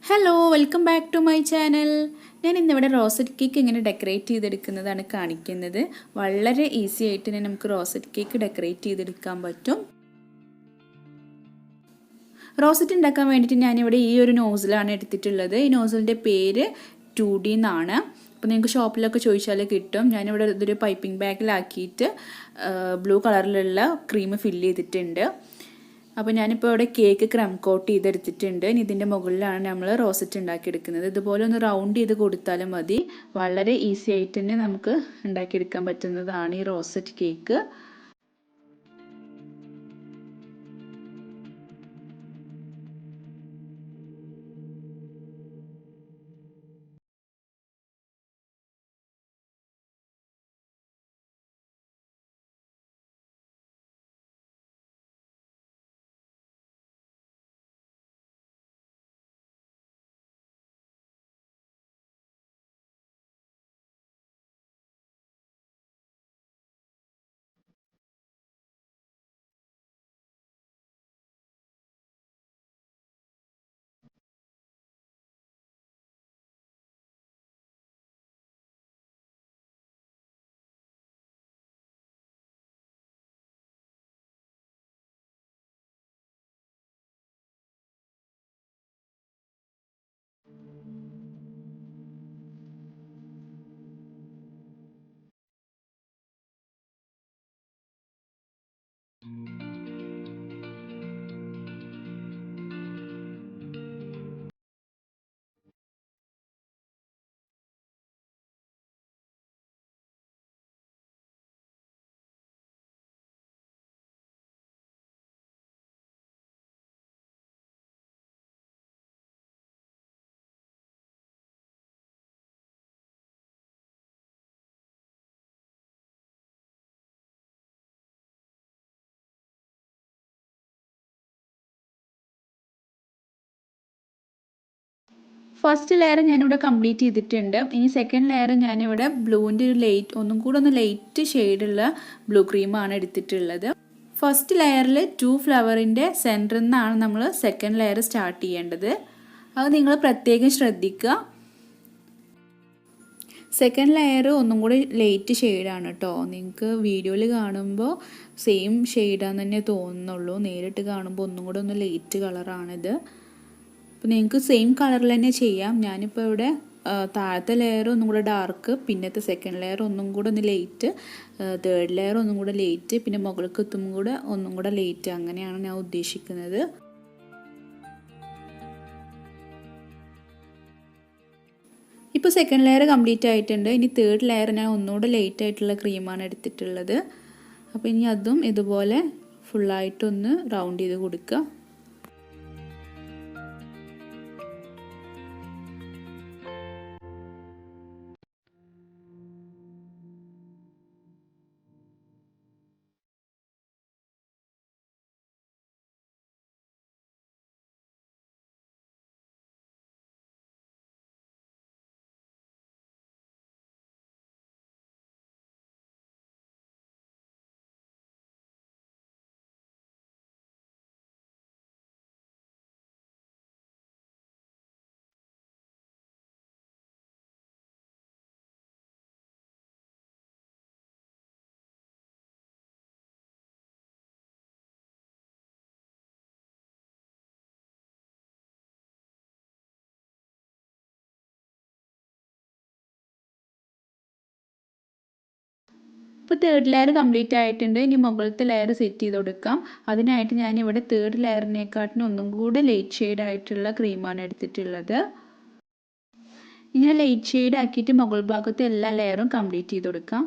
Hello, welcome back to my channel. ഞാൻ ഇന്നിവിടെ rosette cake എങ്ങനെ ഡെക്കറേറ്റ് ചെയ്തെടുക്കുന്നതാണ് കാണിക്കുന്നത്. വളരെ ഈസി ആയിട്ട് തന്നെ നമുക്ക് റോസറ്റ് കേക്ക് ഡെക്കറേറ്റ് ചെയ്തെടുക്കാൻ പറ്റും. റോസറ്റ് ഉണ്ടാക്കാൻ വേണ്ടിയിട്ട് ഞാനിവിടെ ഈ ഒരു നോസിലാണ് എടുത്തിട്ടുള്ളത്. ഈ നോസിലിൻ്റെ പേര് 2D എന്നാണ്. അപ്പോൾ നിങ്ങൾക്ക് ഷോപ്പിലൊക്കെ ചോദിച്ചാൽ കിട്ടും. ഞാനിവിടെ ഇതൊരു പൈപ്പിംഗ് ബാഗിലാക്കിയിട്ട് ബ്ലൂ കളറിലുള്ള ക്രീം ഫില്ല് ചെയ്തിട്ടുണ്ട്. അപ്പോൾ ഞാനിപ്പോൾ ഇവിടെ കേക്ക് ക്രം കോട്ട് ചെയ്തെടുത്തിട്ടുണ്ട്. ഇനി ഇതിൻ്റെ മുകളിലാണ് നമ്മൾ റോസറ്റ് ഉണ്ടാക്കിയെടുക്കുന്നത്. ഇതുപോലെ ഒന്ന് റൗണ്ട് ചെയ്ത് കൊടുത്താലും മതി. വളരെ ഈസി ആയിട്ട് തന്നെ നമുക്ക് ഉണ്ടാക്കിയെടുക്കാൻ പറ്റുന്നതാണ് ഈ റോസറ്റ് കേക്ക്. ഫസ്റ്റ് ലെയർ ഞാനിവിടെ കംപ്ലീറ്റ് ചെയ്തിട്ടുണ്ട്. ഇനി സെക്കൻഡ് ലെയർ ഞാനിവിടെ ബ്ലൂവിൻ്റെ ഒരു ഒന്നും കൂടെ ഒന്ന് ലൈറ്റ് ഷെയ്ഡുള്ള ബ്ലൂ ക്രീമാണ് എടുത്തിട്ടുള്ളത്. ഫസ്റ്റ് ലെയറിൽ 2 ഫ്ലവറിൻ്റെ സെൻറ്ററിൽ നിന്നാണ് നമ്മൾ സെക്കൻഡ് ലെയർ സ്റ്റാർട്ട് ചെയ്യേണ്ടത്. അത് നിങ്ങൾ പ്രത്യേകം ശ്രദ്ധിക്കുക. സെക്കൻഡ് ലെയർ ഒന്നും കൂടി ലൈറ്റ് ഷെയ്ഡാണ് കേട്ടോ. നിങ്ങൾക്ക് വീഡിയോയിൽ കാണുമ്പോൾ സെയിം ഷെയ്ഡാന്ന് തന്നെ തോന്നുന്നുള്ളൂ. നേരിട്ട് കാണുമ്പോൾ ഒന്നും കൂടെ ഒന്ന് ലൈറ്റ് കളറാണിത്. അപ്പോൾ നിങ്ങൾക്ക് സെയിം കളറിൽ തന്നെ ചെയ്യാം. ഞാനിപ്പോൾ ഇവിടെ താഴത്തെ ലെയർ ഒന്നും കൂടെ ഡാർക്ക്, പിന്നത്തെ സെക്കൻഡ് ലെയർ ഒന്നും കൂടെ ഒന്ന് ലൈറ്റ്, തേർഡ് ലെയർ ഒന്നും കൂടെ ലൈറ്റ്, പിന്നെ മുകൾക്ക് എത്തുമ്പോൾ കൂടെ ഒന്നും കൂടെ ലൈറ്റ്, അങ്ങനെയാണ് ഞാൻ ഉദ്ദേശിക്കുന്നത്. ഇപ്പോൾ സെക്കൻഡ് ലെയർ കംപ്ലീറ്റ് ആയിട്ടുണ്ട്. ഇനി തേർഡ് ലെയർ ഞാൻ ഒന്നുകൂടെ ലൈറ്റ് ആയിട്ടുള്ള ക്രീമാണ് എടുത്തിട്ടുള്ളത്. അപ്പോൾ ഇനി അതും ഇതുപോലെ ഫുള്ളായിട്ടൊന്ന് റൗണ്ട് ചെയ്ത് കൊടുക്കുക. ഇപ്പോൾ തേർഡ് ലെയർ കംപ്ലീറ്റ് ആയിട്ടുണ്ട്. ഇനി മുകളിലത്തെ ലെയർ സെറ്റ് ചെയ്ത് കൊടുക്കാം. അതിനായിട്ട് ഞാനിവിടെ തേർഡ് ലെയറിനെക്കാട്ടിനും ഒന്നും കൂടെ ലൈറ്റ് ഷെയ്ഡ് ആയിട്ടുള്ള ക്രീമാണ് എടുത്തിട്ടുള്ളത്. ഇങ്ങനെ ലൈറ്റ് ഷെയ്ഡ് ആക്കിയിട്ട് മുകൾ ഭാഗത്തെ എല്ലാ ലെയറും കംപ്ലീറ്റ് ചെയ്ത് കൊടുക്കാം.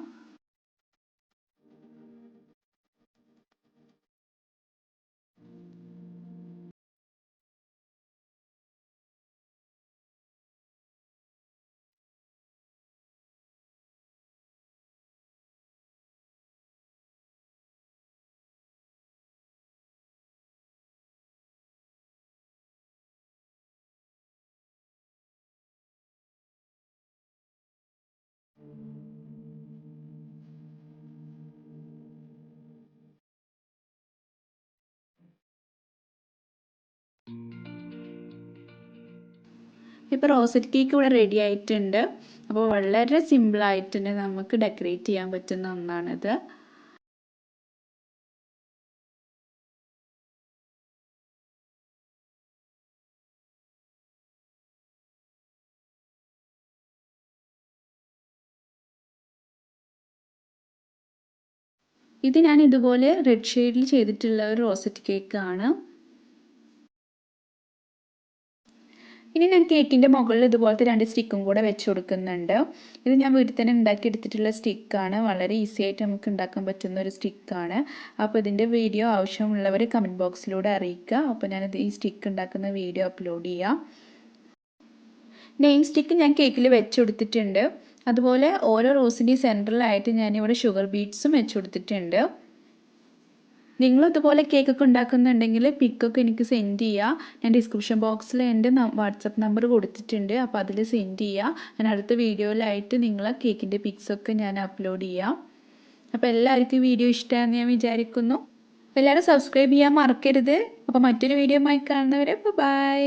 ഇപ്പോൾ റോസറ്റ് കേക്ക് ഇവിടെ റെഡി ആയിട്ടുണ്ട്. അപ്പോൾ വളരെ സിമ്പിളായിട്ട് തന്നെ നമുക്ക് ഡെക്കറേറ്റ് ചെയ്യാൻ പറ്റുന്ന ഒന്നാണിത്. ഇത് ഞാൻ ഇതുപോലെ റെഡ് ഷെയ്ഡിൽ ചെയ്തിട്ടുള്ള ഒരു റോസറ്റ് കേക്കാണ്. ഇനി ഞാൻ കേക്കിൻ്റെ മുകളിൽ ഇതുപോലത്തെ 2 സ്റ്റിക്കും കൂടെ വെച്ച് കൊടുക്കുന്നുണ്ട്. ഇത് ഞാൻ വീട്ടിൽ തന്നെ ഉണ്ടാക്കിയെടുത്തിട്ടുള്ള സ്റ്റിക്കാണ്. വളരെ ഈസി ആയിട്ട് നമുക്ക് ഉണ്ടാക്കാൻ പറ്റുന്ന ഒരു സ്റ്റിക്കാണ്. അപ്പോൾ ഇതിൻ്റെ വീഡിയോ ആവശ്യമുള്ളവർ കമൻറ്റ് ബോക്സിലൂടെ അറിയിക്കുക. അപ്പോൾ ഞാനിത് ഈ സ്റ്റിക്ക് ഉണ്ടാക്കുന്ന വീഡിയോ അപ്ലോഡ് ചെയ്യാം. നെയിം സ്റ്റിക്ക് ഞാൻ കേക്കിൽ വെച്ച് കൊടുത്തിട്ടുണ്ട്. അതുപോലെ ഓരോ റോസിൻ്റെയും സെൻറ്ററിലായിട്ട് ഞാനിവിടെ ഷുഗർ ബീഡ്സും വെച്ച് കൊടുത്തിട്ടുണ്ട്. നിങ്ങളും ഇതുപോലെ കേക്കൊക്കെ ഉണ്ടാക്കുന്നുണ്ടെങ്കിൽ പിക്കൊക്കെ എനിക്ക് സെൻഡ് ചെയ്യുക. ഞാൻ ഡിസ്ക്രിപ്ഷൻ ബോക്സിൽ എൻ്റെ വാട്സപ്പ് നമ്പർ കൊടുത്തിട്ടുണ്ട്. അപ്പോൾ അതിൽ സെൻഡ് ചെയ്യുക. ഞാൻ അടുത്ത വീഡിയോയിലായിട്ട് നിങ്ങളെ കേക്കിൻ്റെ പിക്സൊക്കെ ഞാൻ അപ്ലോഡ് ചെയ്യാം. അപ്പോൾ എല്ലാവർക്കും വീഡിയോ ഇഷ്ടമാണെന്ന് ഞാൻ വിചാരിക്കുന്നു. അപ്പോൾ എല്ലാവരും സബ്സ്ക്രൈബ് ചെയ്യാൻ മറക്കരുത്. അപ്പോൾ മറ്റൊരു വീഡിയോയുമായി കാണുന്നവരെ ബൈ.